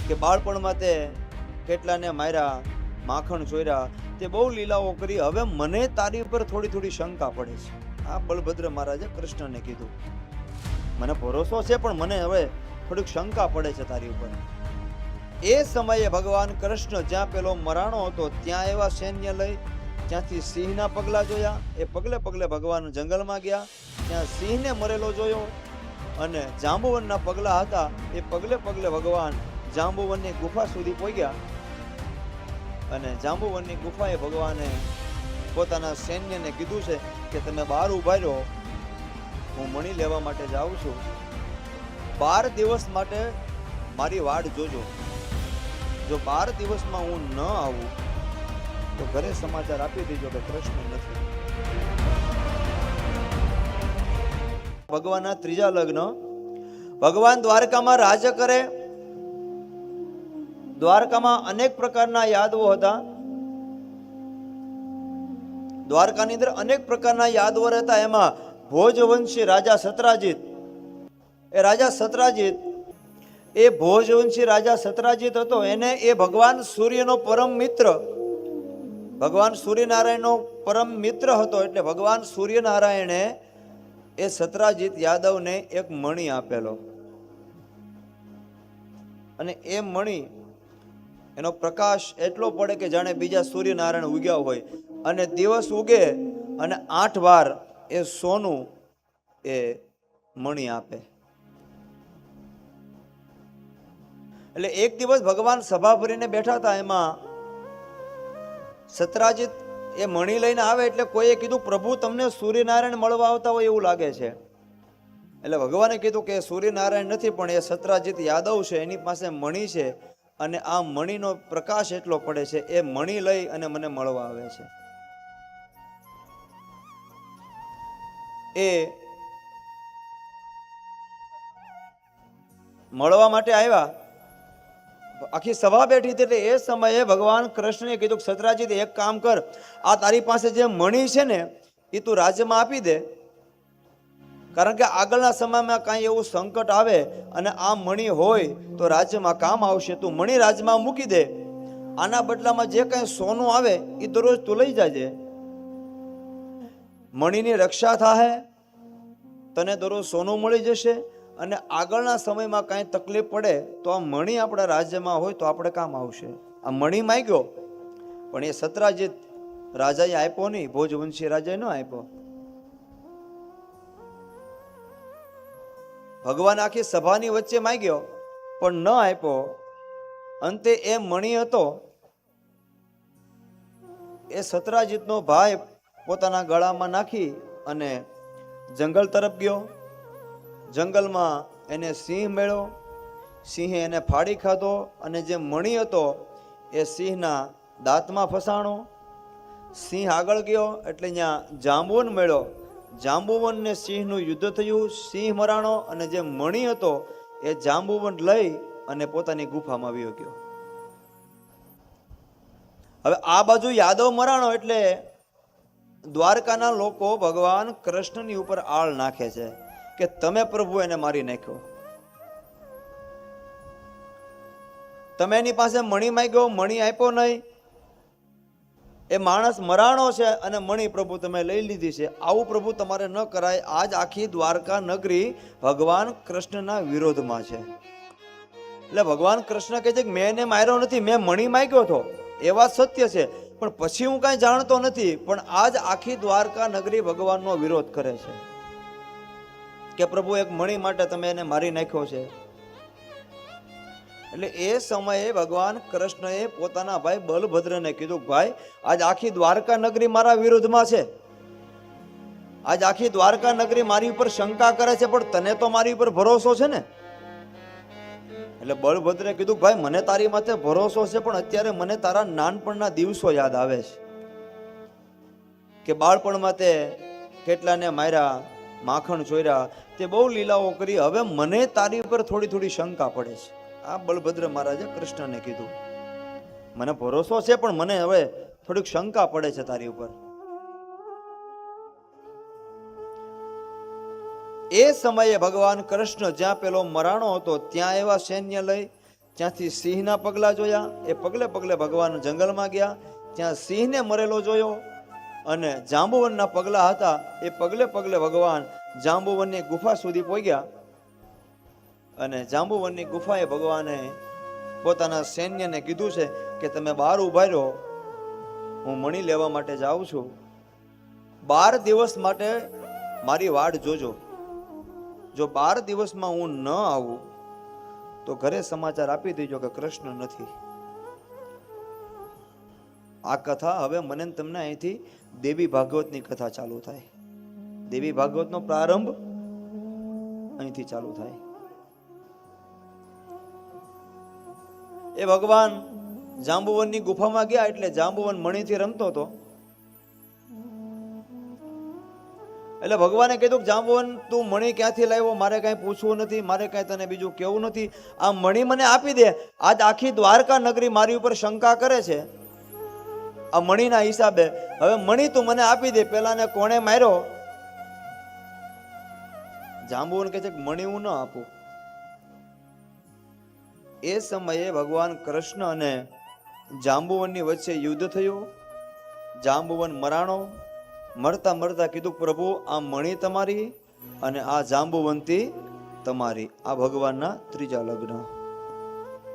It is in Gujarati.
કે બાળપણમાં તે કેટલાને માર્યા, માખણ ચોર્યા, તે બહુ લીલાઓ કરી. હવે મને તારી ઉપર થોડી થોડી શંકા પડે છે. આ બલભદ્ર મહારાજે કૃષ્ણને કીધું, મને ભરોસો છે પણ મને હવે થોડીક શંકા પડે છે તારી ઉપર. એ સમયે ભગવાન કૃષ્ણ જ્યાં પેલો મરાણો હતો ત્યાં એવા સૈન્ય લઈ ત્યાંથી સિંહના પગલા જોયા. એ પગલે પગલે ભગવાન જંગલમાં ગયા, ત્યાં સિંહને મરેલો જોયો. અને જાંબુવનના પગલા હતા, એ પગલે પગલે ભગવાન જાંબુવનની ગુફા સુધી પહોંચ્યા. અને જાંબુવનની ગુફાએ ભગવાને પોતાના સૈન્યને કીધું છે કે તમે બહાર ઉભા રહો, હું મણી લેવા માટે જાઉં છું. 12 દિવસ માટે મારી વાડ જોજો. જો 12 દિવસમાં હું ન આવું તો ઘરે સમાચાર આપી દેજો કે કૃષ્ણ નથી. ભગવાનના ત્રીજા લગ્ન. ભગવાન દ્વારકામાં રાજ્ય કરે. દ્વારકામાં અનેક પ્રકારના યાદવો હતા. દ્વારકાની અંદર અનેક પ્રકારના યાદવો હતા. એમાં ભોજવંશી રાજા સત્રાજીત, એ રાજા સત્રાજીત, એ ભોજવંશી રાજા સત્રાજીત હતો. એને એ ભગવાન સૂર્યનો પરમ મિત્ર, ભગવાન સૂર્યનારાયણનો પરમ મિત્ર હતો. એટલે ભગવાન સૂર્યનારાયણે એ સત્રાજીત યાદવને એક મણી આપેલો. અને એ મણી, એનો પ્રકાશ એટલો પડે કે જાણે બીજા સૂર્યનારાયણ ઉગ્યા હોય. અને દિવસ ઉગે અને 8 વાર એ સોનું એ મણી આપે. એટલે એક દિવસ ભગવાન સભા ભરીને બેઠા હતા. એમાં સત્રાજીત એ મણી લઈને આવે એટલે કોઈએ કીધું, પ્રભુ તમને સૂર્યનારાયણ મળવા આવતા હોય એવું લાગે છે. એટલે ભગવાને કીધું કે સૂર્યનારાયણ નથી, પણ એ સત્રાજીત યાદવ છે, એની પાસે મણી છે. અને આ મણીનો પ્રકાશ એટલો પડે છે, એ મણી લઈ અને મને મળવા આવે છે. એ મળવા માટે આવ્યા. આખી સભા બેઠી હતી. એટલે એ સમયે ભગવાન કૃષ્ણએ કીધું, સત્રાજીત એક કામ કર, આ તારી પાસે જે મણી છે ને એ તું રાજ્યમાં આપી દે. કારણ કે આગળના સમયમાં કાંઈ એવું સંકટ આવે અને આ મણી હોય તો રાજ્યમાં કામ આવશે. તું મણી રાજ્યમાં મૂકી દે. આના બદલામાં જે કાંઈ સોનું આવે એ દરરોજ તું લઈ જાજે. મણીની રક્ષા થાય, તને દરરોજ સોનું મળી જશે. અને આગળના સમયમાં કાંઈ તકલીફ પડે તો આ મણી આપણા રાજ્યમાં હોય તો આપણે કામ આવશે. આ મણી માંગ્યો, પણ એ સત્રાજીત રાજાએ આપ્યો નહીં, ભોજવંશી રાજાએ ન આપ્યો. ભગવાન આખી સભાની વચ્ચે માંગ્યો પણ ન આપ્યો. અંતે એ મણી હતો એ સત્રાજીતનો ભાઈ પોતાના ગળામાં નાખી અને જંગલ તરફ ગયો. જંગલમાં એને સિંહ મળ્યો. સિંહે એને ફાડી ખાધો અને જે મણી હતો એ સિંહના દાંતમાં ફસાણો. સિંહ આગળ ગયો એટલે ત્યાં જાંબુવન મળ્યો. જાંબુવન ને સિંહનું યુદ્ધ થયું. સિંહ મરાણો અને જે મણી હતો એ જાંબુવન લઈ અને પોતાની ગુફામાં વયો ગયો. હવે આ બાજુ યાદવ મરાણો એટલે દ્વારકાના લોકો ભગવાન કૃષ્ણની ઉપર આળ નાખે છે કે તમે પ્રભુ એને મારી નાખ્યો. તમે એની પાસે મણી માંગ્યો, મણી આપ્યો નહીં. એ માણસ મરાણો છે અને મણી પ્રભુ તમે લઈ લીધી છે. આવું પ્રભુ તમારે ન કરાય. આજ આખી દ્વારકા નગરી ભગવાન કૃષ્ણના વિરોધમાં છે. એટલે ભગવાન કૃષ્ણ કહે છે કે મેં એને માર્યો નથી, મેં મણી માંગ્યો હતો, એ વાત સત્ય છે, પણ પછી હું કાંઈ જાણતો નથી. પણ આજ આખી દ્વારકા નગરી ભગવાનનો વિરોધ કરે છે કે પ્રભુ એક મણી માટે તમે એને મારી નાખ્યો છે. એટલે એ સમયે ભગવાન કૃષ્ણએ પોતાના ભાઈ બલભદ્રને કીધું, ભાઈ આજ આખી દ્વારકા નગરી મારા વિરોધમાં છે. આજ આખી દ્વારકા નગરી મારી ઉપર શંકા કરે છે, પણ તને તો મારી ઉપર ભરોસો છે ને. એટલે બલભદ્રે કીધું, ભાઈ મને તારી માથે ભરોસો છે, પણ અત્યારે મને તારા નાનપણના દિવસો યાદ આવે છે કે બાળપણમાં તે કેટલાને માર્યા, માખણ ચોર્યા, તે બહુ લીલાઓ કરી. હવે મને તારી ઉપર થોડી થોડી શંકા પડે છે. આ બલભદ્ર મહારાજે કૃષ્ણને કીધું, મને ભરોસો છે પણ મને હવે થોડીક શંકા પડે છે તારી ઉપર. એ સમયે ભગવાન કૃષ્ણ જ્યાં પેલો મરાણો હતો ત્યાં એવા સૈન્ય લઈ ત્યાંથી સિંહના પગલા જોયા. એ પગલે પગલે ભગવાન જંગલમાં ગયા, ત્યાં સિંહને મરેલો જોયો. અને જાંબુવનના પગલા હતા, એ પગલે પગલે ભગવાન જાંબુવનની ગુફા સુધી પહોંચ્યા. અને જાંબુવનની ગુફાએ ભગવાને પોતાના સૈન્યને કીધું છે કે તમે બહાર ઉભા રહો, હું મણી લેવા માટે જાઉં છું. 12 દિવસ માટે મારી વાટ જોજો. જો 12 દિવસમાં હું ન આવું તો ઘરે સમાચાર આપી દેજો કે કૃષ્ણ નથી. આ કથા હવે મને તમને અહીંથી દેવી ભાગવતની કથા ચાલુ થાય. દેવી ભાગવતનો પ્રારંભ અહીંથી ચાલુ થાય. એ ભગવાન જાંબુવનની ગુફામાં ગયા એટલે જાંબુવન મણીથી રમતો હતો. એટલે ભગવાને કીધું કે જાંબુવન તું મણી ક્યાંથી લાવ્યો, મારે કઈ પૂછવું નથી, મારે કઈ તને બીજું કેવું નથી, આ મણી મને આપી દે. આજ આખી દ્વારકા નગરી મારી ઉપર શંકા કરે છે આ મણીના હિસાબે. હવે મણી તું મને આપી દે. પેલાને કોણે માર્યો? જાંબુવન કહે છે કે મણી હું ન આપું. એ સમયે ભગવાન કૃષ્ણ અને જાંબુવનની વચ્ચે યુદ્ધ થયું. જાંબુવન મરાણો. મરતા મરતા કીધું પ્રભુ આ મણી તમારી અને આ જાંબુવંતી તમારી. આ ભગવાનના ત્રીજા લગ્ન.